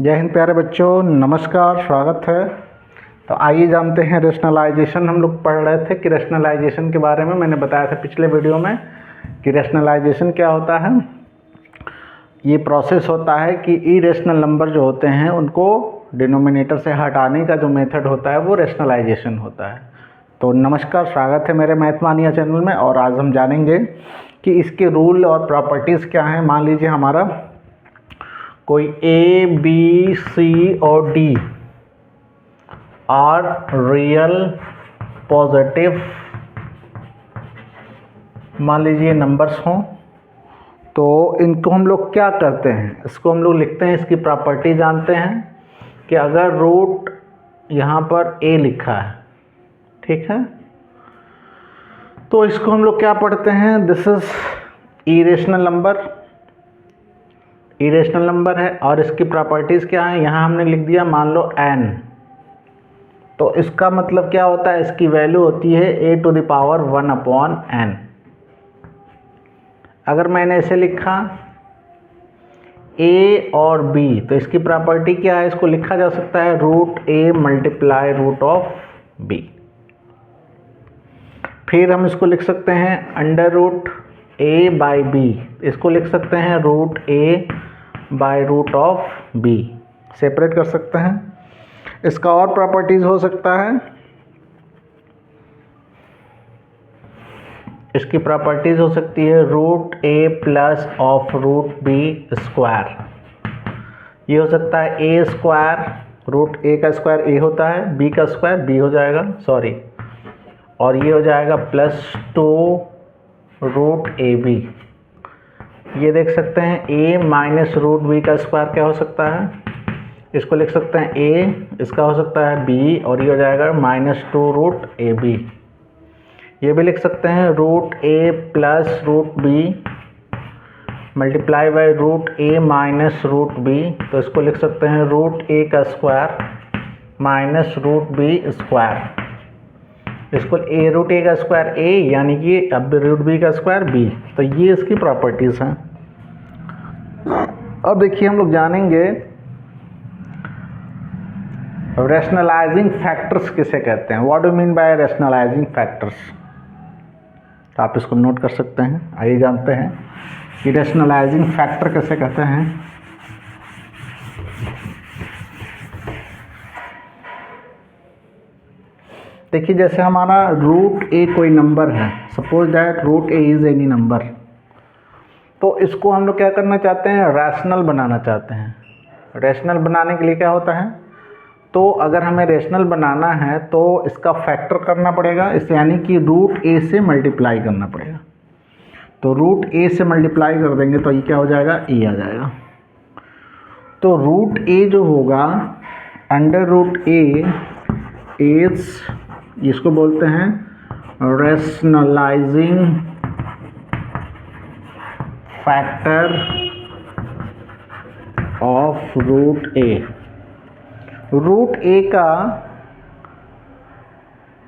जय हिंद प्यारे बच्चों, नमस्कार, स्वागत है। तो आइए जानते हैं रेशनलाइजेशन। हम लोग पढ़ रहे थे कि रेशनलाइजेशन के बारे में मैंने बताया था पिछले वीडियो में कि रेशनलाइजेशन क्या होता है। ये प्रोसेस होता है कि इरेशनल नंबर जो होते हैं उनको डिनोमिनेटर से हटाने का जो मेथड होता है वो रेशनलाइजेशन होता है। तो नमस्कार, स्वागत है मेरे मैथ मानिया चैनल में। और आज हम जानेंगे कि इसके रूल और प्रॉपर्टीज़ क्या हैं। मान लीजिए हमारा कोई ए बी सी और डी आर रियल पॉजिटिव मान लीजिए नंबर्स हों, तो इनको हम लोग क्या करते हैं, इसको हम लोग लिखते हैं, इसकी प्रॉपर्टी जानते हैं कि अगर रूट यहाँ पर ए लिखा है, ठीक है, तो इसको हम लोग क्या पढ़ते हैं, दिस इज इरेशनल नंबर है। और इसकी प्रॉपर्टीज़ क्या है, यहाँ हमने लिख दिया मान लो n। तो इसका मतलब क्या होता है, इसकी वैल्यू होती है a⁴ 1/n। अगर मैंने इसे लिखा a और b, तो इसकी प्रॉपर्टी क्या है, इसको लिखा जा सकता है √a × √b। फिर हम इसको लिख सकते हैं √a/b, इसको लिख सकते हैं √a/√b, सेपरेट कर सकते हैं। इसका और प्रॉपर्टीज हो सकता है, इसकी प्रॉपर्टीज हो सकती है √a+√b²। ये हो सकता है a² √a² a होता है, b² b हो जाएगा, सॉरी, और ये हो जाएगा +2 √ab। ये देख सकते हैं a -√b² क्या हो सकता है, इसको लिख सकते हैं a, इसका हो सकता है b, और ये हो जाएगा -2 √ab। ये भी लिख सकते हैं √a+√b × √a−√b, तो इसको लिख सकते हैं √a² -√b²। इसको √a² a यानी कि अब √b² b। तो ये इसकी प्रॉपर्टीज़ हैं। अब देखिए हम लोग जानेंगे रैशनलाइजिंग फैक्टर्स किसे कहते हैं। What do mean by rationalising factors, तो आप इसको नोट कर सकते हैं। आइए जानते हैं कि रैशनलाइजिंग फैक्टर किसे कहते हैं। देखिए जैसे हमारा √a कोई नंबर है, suppose that √a is any number, तो इसको हम लोग क्या करना चाहते हैं, रैशनल बनाना चाहते हैं। रैशनल बनाने के लिए क्या होता है, तो अगर हमें रैशनल बनाना है तो इसका फैक्टर करना पड़ेगा, इस यानी कि √a से मल्टीप्लाई करना पड़ेगा। तो √a से मल्टीप्लाई कर देंगे तो ये क्या हो जाएगा, a आ जाएगा। तो √a जो होगा √a इज, इसको बोलते हैं rationalising factor of √a। √a का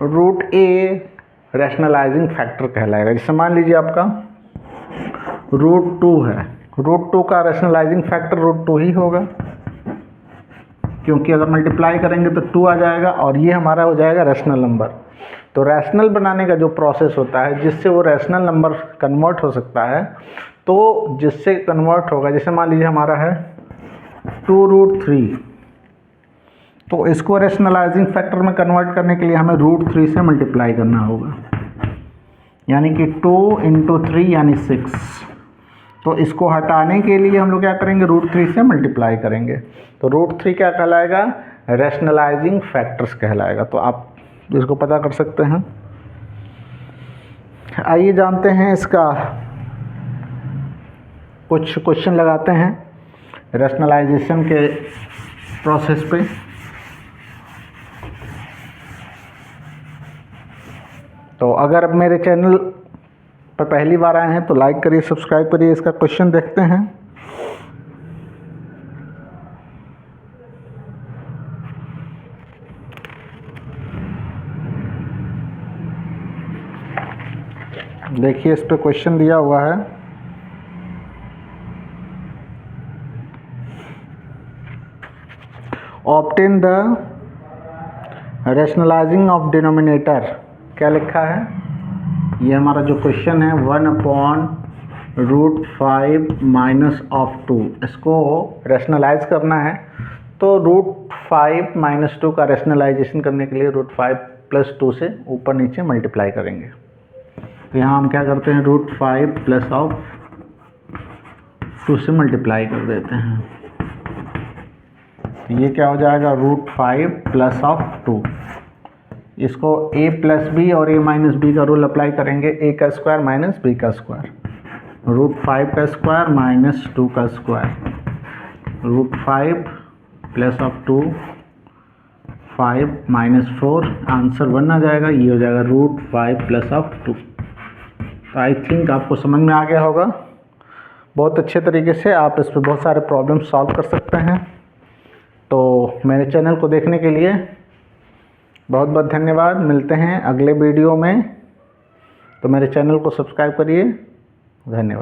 √a रैशनलाइजिंग फैक्टर कहलाएगा। जैसे मान लीजिए आपका √2 है, √2 का रैशनलाइजिंग फैक्टर √2 ही होगा, क्योंकि अगर मल्टीप्लाई करेंगे तो 2 आ जाएगा और ये हमारा हो जाएगा रैशनल नंबर। तो रैशनल बनाने का जो प्रोसेस होता है जिससे वो रैशनल नंबर कन्वर्ट हो सकता है, तो जिससे कन्वर्ट होगा, जैसे मान लीजिए हमारा है 2√3, तो इसको रैशनलाइजिंग फैक्टर में कन्वर्ट करने के लिए हमें √3 से मल्टीप्लाई करना होगा, यानी कि 2 × 3 यानी 6। तो इसको हटाने के लिए हम लोग क्या करेंगे, √3 से मल्टीप्लाई करेंगे। तो √3 क्या कहलाएगा, रैशनलाइजिंग फैक्टर्स कहलाएगा। तो आप इसको पता कर सकते हैं। आइए जानते हैं इसका कुछ क्वेश्चन लगाते हैं रैशनलाइजेशन के प्रोसेस पे। तो अगर अब मेरे चैनल पर पहली बार आए हैं तो लाइक करिए, सब्सक्राइब करिए। इसका क्वेश्चन देखते हैं। देखिए इस पे क्वेश्चन दिया हुआ है, obtain the rationalising of denominator, क्या लिखा है, ये हमारा जो क्वेश्चन है 1/√5 - 2, इसको रैशनलाइज करना है। तो √5 - 2 का रैशनलाइजेशन करने के लिए √5 + 2 से ऊपर नीचे मल्टीप्लाई करेंगे। तो यहाँ हम क्या करते हैं, √5 + 2 से मल्टीप्लाई कर देते हैं। तो ये क्या हो जाएगा, √5 + 2। इसको a + b और a - b का रूल अप्लाई करेंगे, a² - b², √5 का स्क्वायर - 2 का स्क्वायर, √5 + 2 5 - 4, आंसर 1 आ जाएगा। ये हो जाएगा √5 + 2। तो आई थिंक आपको समझ में आ गया होगा। बहुत अच्छे तरीके से आप इस पर बहुत सारे प्रॉब्लम सॉल्व कर सकते हैं। तो मेरे चैनल को देखने के लिए बहुत बहुत धन्यवाद। मिलते हैं अगले वीडियो में। तो मेरे चैनल को सब्सक्राइब करिए। धन्यवाद।